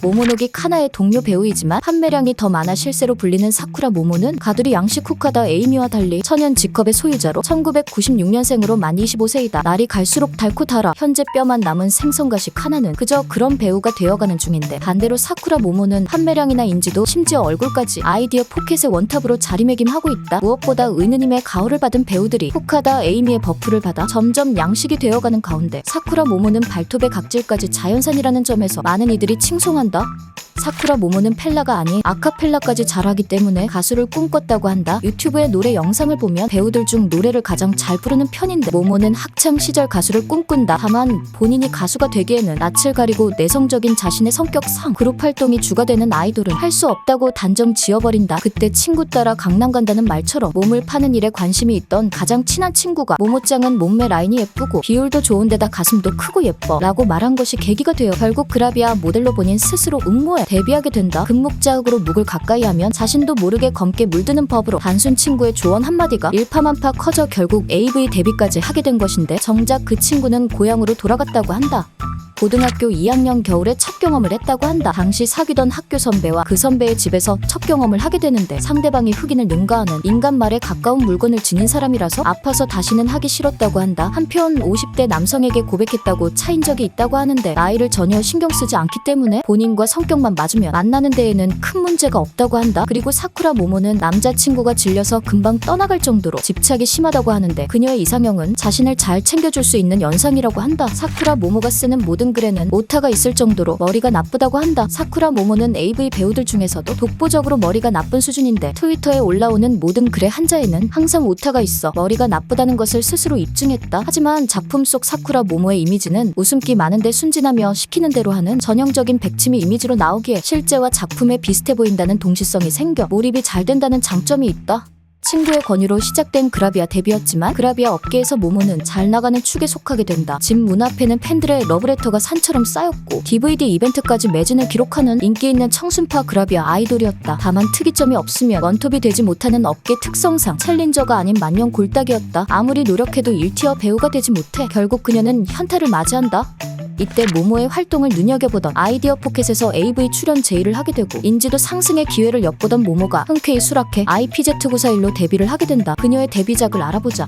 모모노기 카나의 동료 배우이지만 판매량이 더 많아 실세로 불리는 사쿠라 모모는 가두리 양식 후카다 에이미와 달리 천연 직업의 소유자로 1996년생으로 만 25세이다. 날이 갈수록 닳고 달아 현재 뼈만 남은 생선가시 카나는 그저 그런 배우가 되어가는 중인데, 반대로 사쿠라 모모는 판매량이나 인지도 심지어 얼굴까지 아이디어 포켓의 원탑으로 자리매김하고 있다. 무엇보다 의느님의 가호를 받은 배우들이 후카다 에이미의 버프를 받아 점점 양식이 되어가는 가운데 사쿠라 모모는 발톱의 각질까지 자연산이라는 점에서 많은 이들이 칭송한다. 사쿠라 모모는 펠라가 아닌 아카펠라까지 잘하기 때문에 가수를 꿈꿨다고 한다. 유튜브의 노래 영상을 보면 배우들 중 노래를 가장 잘 부르는 편인데 모모는 학창시절 가수를 꿈꾼다. 다만 본인이 가수가 되기에는 낯을 가리고 내성적인 자신의 성격상 그룹 활동이 주가 되는 아이돌은 할 수 없다고 단정 지어버린다. 그때 친구 따라 강남 간다는 말처럼 몸을 파는 일에 관심이 있던 가장 친한 친구가 모모짱은 몸매 라인이 예쁘고 비율도 좋은데다 가슴도 크고 예뻐 라고 말한 것이 계기가 되어 결국 그라비아 모델로 본인 스스로 응모해 데뷔하게 된다. 금목자흑으로 묵을 가까이 하면 자신도 모르게 검게 물드는 법으로 단순 친구의 조언 한마디가 일파만파 커져 결국 AV 데뷔까지 하게 된 것인데, 정작 그 친구는 고향으로 돌아갔다고 한다. 고등학교 2학년 겨울에 첫 경험을 했다고 한다. 당시 사귀던 학교 선배와 그 선배의 집에서 첫 경험을 하게 되는데 상대방이 흑인을 능가하는 인간 말에 가까운 물건을 지닌 사람이라서 아파서 다시는 하기 싫었다고 한다. 한편 50대 남성에게 고백했다고 차인 적이 있다고 하는데 나이를 전혀 신경 쓰지 않기 때문에 본인과 성격만 맞으면 만나는 데에는 큰 문제가 없다고 한다. 그리고 사쿠라 모모는 남자친구가 질려서 금방 떠나갈 정도로 집착이 심하다고 하는데 그녀의 이상형은 자신을 잘 챙겨줄 수 있는 연상이라고 한다. 사쿠라 모모가 쓰는 모든 글에는 오타가 있을 정도로 머리가 나쁘다고 한다. 사쿠라 모모는 AV 배우들 중에서도 독보적으로 머리가 나쁜 수준인데 트위터에 올라오는 모든 글의 한자에는 항상 오타가 있어 머리가 나쁘다는 것을 스스로 입증했다. 하지만 작품 속 사쿠라 모모의 이미지는 웃음기 많은데 순진하며 시키는 대로 하는 전형적인 백치미 이미지로 나오기에 실제와 작품에 비슷해 보인다는 동시성이 생겨 몰입이 잘 된다는 장점이 있다. 친구의 권유로 시작된 그라비아 데뷔였지만 그라비아 업계에서 모모는 잘 나가는 축에 속하게 된다. 집 문 앞에는 팬들의 러브레터가 산처럼 쌓였고 DVD 이벤트까지 매진을 기록하는 인기 있는 청순파 그라비아 아이돌이었다. 다만 특이점이 없으면 원톱이 되지 못하는 업계 특성상 챌린저가 아닌 만년 골딱이었다. 아무리 노력해도 1티어 배우가 되지 못해 결국 그녀는 현타를 맞이한다. 이때 모모의 활동을 눈여겨보던 아이디어 포켓에서 AV 출연 제의를 하게 되고 인지도 상승의 기회를 엿보던 모모가 흔쾌히 수락해 IPZ941로 데뷔를 하게 된다. 그녀의 데뷔작을 알아보자.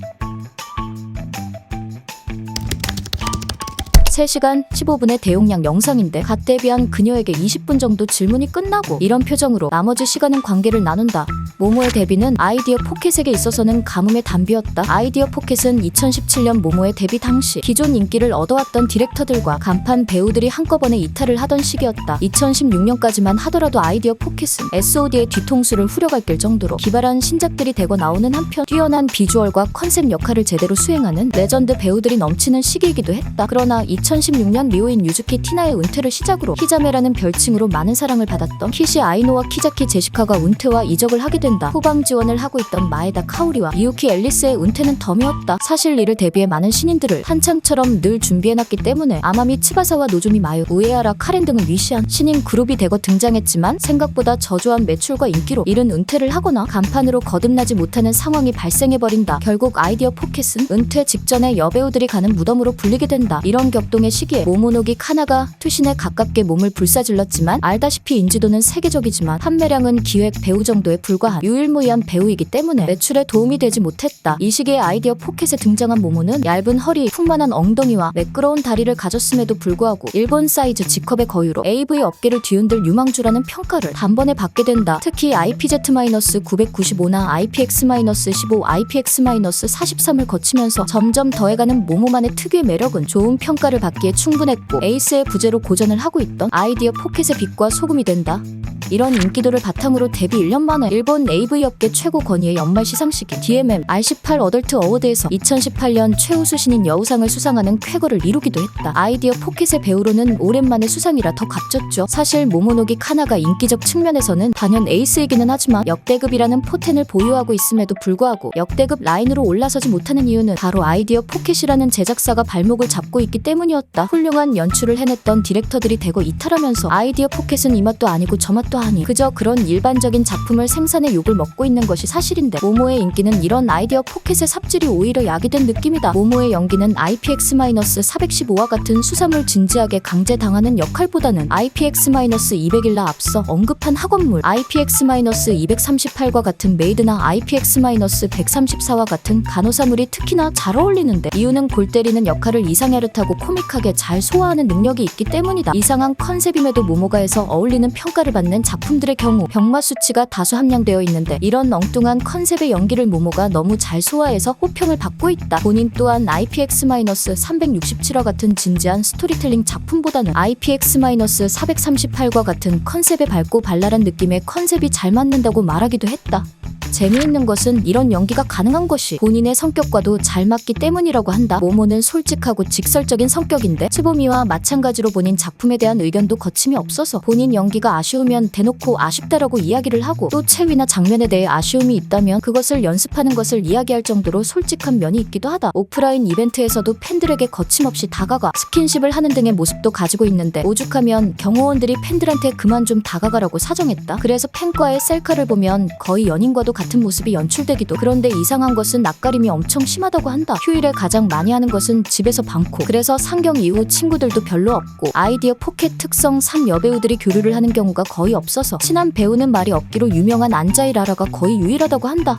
3시간 15분의 대용량 영상인데 갓 데뷔한 그녀에게 20분 정도 질문이 끝나고 이런 표정으로 나머지 시간은 관계를 나눈다. 모모의 데뷔는 아이디어 포켓에게 있어서는 가뭄의 단비였다. 아이디어 포켓은 2017년 모모의 데뷔 당시 기존 인기를 얻어왔던 디렉터들과 간판 배우들이 한꺼번에 이탈을 하던 시기였다. 2016년까지만 하더라도 아이디어 포켓은 SOD의 뒤통수를 후려갈 길 정도로 기발한 신작들이 대거 나오는 한편 뛰어난 비주얼과 컨셉 역할을 제대로 수행하는 레전드 배우들이 넘치는 시기이기도 했다. 그러나 2016년 리오인 유즈키 티나의 은퇴를 시작으로 히자메라는 별칭으로 많은 사랑을 받았던 키시 아이노와 키자키 제시카가 은퇴와 이적을 하게 된다. 후방 지원을 하고 있던 마에다 카오리와 미유키 앨리스의 은퇴는 덤이었다. 사실 이를 대비해 많은 신인들을 한창처럼 늘 준비해놨기 때문에 아마미 츠바사와 노조미 마유, 우에하라 카렌 등을 위시한 신인 그룹이 대거 등장했지만 생각보다 저조한 매출과 인기로 이른 은퇴를 하거나 간판으로 거듭나지 못하는 상황이 발생해버린다. 결국 아이디어 포켓은 은퇴 직전에 여배우들이 가는 무덤으로 불리게 된다. 이런 격동의 시기에 모모노기 카나가 투신에 가깝게 몸을 불사질렀지만 알다시피 인지도는 세계적이지만 판매량은 기획 배우 정도에 불과한 유일무이한 배우이기 때문에 매출에 도움이 되지 못했다. 이 시기에 아이디어 포켓에 등장한 모모는 얇은 허리, 풍만한 엉덩이와 매끄러운 다리를 가졌음에도 불구하고 일본 사이즈 G컵의 거유로 AV 업계를 뒤흔들 유망주라는 평가를 단번에 받게 된다. 특히 IPZ-995나 IPX-15, IPX-43을 거치면서 점점 더해가는 모모만의 특유의 매력은 좋은 평가를 받기에 충분했고 에이스의 부재로 고전을 하고 있던 아이디어 포켓의 빛과 소금이 된다. 이런 인기도를 바탕으로 데뷔 1년 만에 일본 AV 업계 최고 권위의 연말 시상식인 DMM R18 어덜트 어워드에서 2018년 최우수 신인 여우상을 수상하는 쾌거를 이루기도 했다. 아이디어 포켓의 배우로는 오랜만에 수상이라 더 값졌죠. 사실 모모노기 카나가 인기적 측면에서는 단연 에이스이기는 하지만 역대급이라는 포텐을 보유하고 있음에도 불구하고 역대급 라인으로 올라서지 못하는 이유는 바로 아이디어 포켓이라는 제작사가 발목을 잡고 있기 때문이었다. 훌륭한 연출을 해냈던 디렉터들이 대거 이탈하면서 아이디어 포켓은 이 맛도 아니고 저 맛도 하니 그저 그런 일반적인 작품을 생산해 욕을 먹고 있는 것이 사실인데 모모의 인기는 이런 아이디어 포켓의 삽질이 오히려 약이 된 느낌이다. 모모의 연기는 IPX-415와 같은 수사물 진지하게 강제당하는 역할보다는 IPX-200일라 앞서 언급한 학원물 IPX-238과 같은 메이드나 IPX-134와 같은 간호사물이 특히나 잘 어울리는데 이유는 골 때리는 역할을 이상야릇하고 코믹하게 잘 소화하는 능력이 있기 때문이다. 이상한 컨셉임에도 모모가 해서 어울리는 평가를 받는 작품들의 경우 병마 수치가 다수 함량되어 있는데 이런 엉뚱한 컨셉의 연기를 모모가 너무 잘 소화해서 호평을 받고 있다. 본인 또한 IPX-367와 같은 진지한 스토리텔링 작품보다는 IPX-438과 같은 컨셉에 밝고 발랄한 느낌의 컨셉이 잘 맞는다고 말하기도 했다. 재미있는 것은 이런 연기가 가능한 것이 본인의 성격과도 잘 맞기 때문이라고 한다. 모모는 솔직하고 직설적인 성격인데 츠보미와 마찬가지로 본인 작품에 대한 의견도 거침이 없어서 본인 연기가 아쉬우면 대놓고 아쉽다라고 이야기를 하고 또 체위나 장면에 대해 아쉬움이 있다면 그것을 연습하는 것을 이야기할 정도로 솔직한 면이 있기도 하다. 오프라인 이벤트에서도 팬들에게 거침없이 다가가 스킨십을 하는 등의 모습도 가지고 있는데 오죽하면 경호원들이 팬들한테 그만 좀 다가가라고 사정했다. 그래서 팬과의 셀카를 보면 거의 연인과도 같은 모습이 연출되기도. 그런데 이상한 것은 낯가림이 엄청 심하다고 한다. 휴일에 가장 많이 하는 것은 집에서 방콕. 그래서 상경 이후 친구들도 별로 없고 아이디어 포켓 특성 3 여배우들이 교류를 하는 경우가 거의 없어서 친한 배우는 말이 없기로 유명한 안자이 라라가 거의 유일하다고 한다.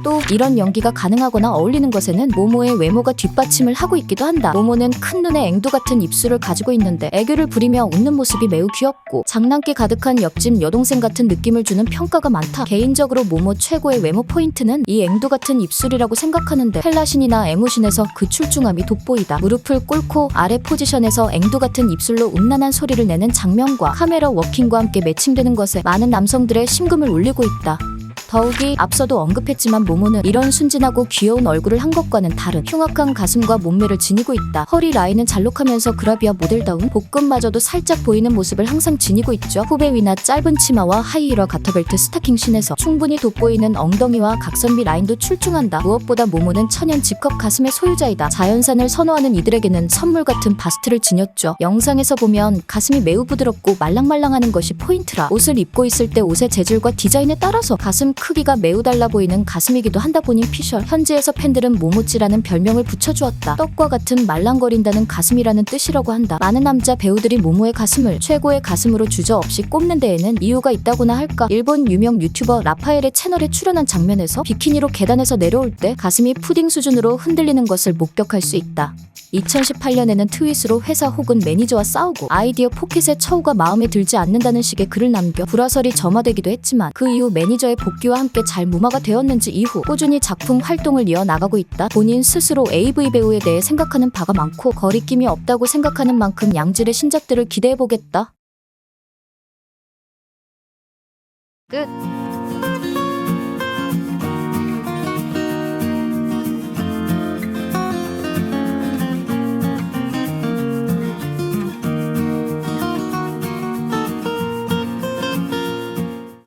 또 이런 연기가 가능하거나 어울리는 것에는 모모의 외모가 뒷받침을 하고 있기도 한다. 모모는 큰 눈에 앵두 같은 입술을 가지고 있는데 애교를 부리며 웃는 모습이 매우 귀엽고 장난기 가득한 옆집 여동생 같은 느낌을 주는 평가가 많다. 개인적으로 모모 최고의 외모 포인트는 이 앵두 같은 입술이라고 생각하는데 헬라신이나 에무신에서 그 출중함이 돋보이다. 무릎을 꿇고 아래 포지션에서 앵두 같은 입술로 음란한 소리를 내는 장면과 카메라 워킹과 함께 매칭되는 것에 많은 남성들의 심금을 울리고 있다. 더욱이 앞서도 언급했지만 모모는 이런 순진하고 귀여운 얼굴을 한 것과는 다른 흉악한 가슴과 몸매를 지니고 있다. 허리 라인은 잘록하면서 그라비아 모델다운 복근마저도 살짝 보이는 모습을 항상 지니고 있죠. 후배 위나 짧은 치마와 하이힐과 가터벨트 스타킹 신에서 충분히 돋보이는 엉덩이와 각선미 라인도 출중한다. 무엇보다 모모는 천연 G컵 가슴의 소유자이다. 자연산을 선호하는 이들에게는 선물 같은 바스트를 지녔죠. 영상에서 보면 가슴이 매우 부드럽고 말랑말랑하는 것이 포인트라 옷을 입고 있을 때 옷의 재질과 디자인에 따라서 가슴 크기가 매우 달라 보이는 가슴이기도 한다. 본인 피셜 현지에서 팬들은 모모찌라는 별명을 붙여주었다. 떡과 같은 말랑거린다는 가슴이라는 뜻이라고 한다. 많은 남자 배우들이 모모의 가슴을 최고의 가슴으로 주저없이 꼽는 데에는 이유가 있다고나 할까. 일본 유명 유튜버 라파엘의 채널에 출연한 장면에서 비키니로 계단에서 내려올 때 가슴이 푸딩 수준으로 흔들리는 것을 목격할 수 있다. 2018년에는 트윗으로 회사 혹은 매니저와 싸우고 아이디어 포켓의 처우가 마음에 들지 않는다는 식의 글을 남겨 불화설이 점화되기도 했지만 그 이후 매니저의 복귀와 함께 잘 무마가 되었는지 이후 꾸준히 작품 활동을 이어나가고 있다. 본인 스스로 AV 배우에 대해 생각하는 바가 많고 거리낌이 없다고 생각하는 만큼 양질의 신작들을 기대해보겠다. 끝.